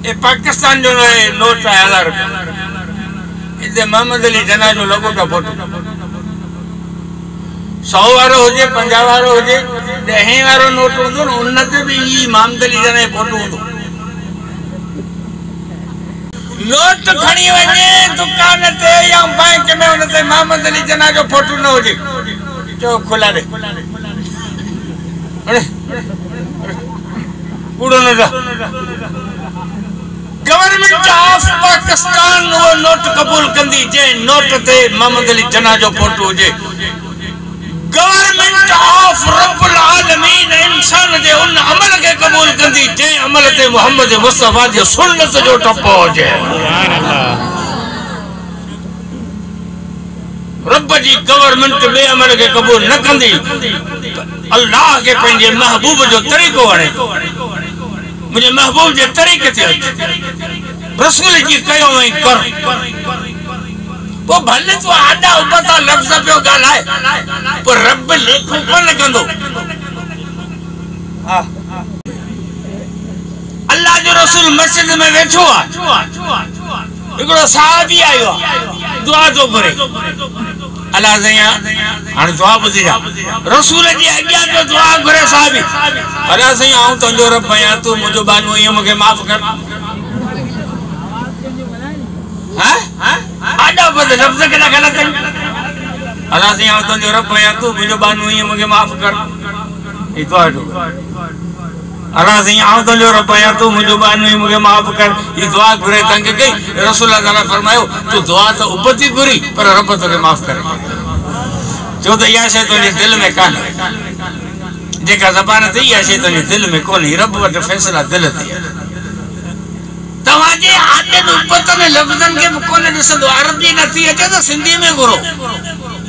ये पाकिस्तान जो नोट है 1000 रुपया इधर मोहम्मद अली जना जो लोगो का फोटो 100 वारो हो जे 50 वारो हो जे 10 वारो नोट होंदो न उनते भी मोहम्मद अली जना फोटो होंदो नोट खणी वने दुकान ते या बैंक में उनते मोहम्मद अली जना जो फोटो न हो जे जो खुला दे अरे कूड़ो न गवर्नमेंट ऑफ पाकिस्तान वो नोट कबूल कंदी जे नोट ते मोहम्मद अली जना जो फोटो हो जे गवर्नमेंट ऑफ रब्बुल आलमीन इंसान जे उन अमल के कबूल कंदी जे अमल ते मोहम्मद मुस्तफा जे सुन्नत जो टपो हो जे सुभान अल्लाह रब जी गवर्नमेंट बे अमल के कबूल न कंदी अल्लाह के पंजे महबूब जो तरीको वणे मुझे महबूब जे तरीके से रसूल जी कयो वही कर वो भले तो आडा उपता लफ्ज पे गालाए पर रब लेखो कोन कंदो हां अल्लाह जो रसूल मस्जिद में बैठो आ एकड़ो साहबी आयो दुआ तो करे अल्लाह सैया हां दुआ बुझी जा रसूल जी आज्ञा तो दुआ करे साहबी अल्लाह सैया हूं तुझो रब आया तू मुझो बानो ये मुके माफ कर हैं आडा बद लफ्ज के ना गलत है अल्लाह से हम तो जो रब है तू मुझे बानू ये मुझे माफ कर ये तो है अल्लाह से हम तो जो रब है तू मुझे बानू ये मुझे माफ कर ये दुआ करे तंग गई रसूल अल्लाह ने फरमायो तू दुआ तो उपती करी पर रब तो के माफ करे जो तो या से तो दिल में कान जेका ज़बान ते या से तो दिल में कोन रब वट फैसला दिल ते तवाजे आदे उपत में लफ्जन के कोने दिसदो अरबी नथी अचे तो सिंधी में घुरो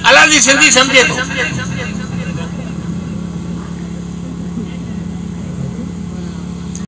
अल्लाह जी सिंधी समझे तो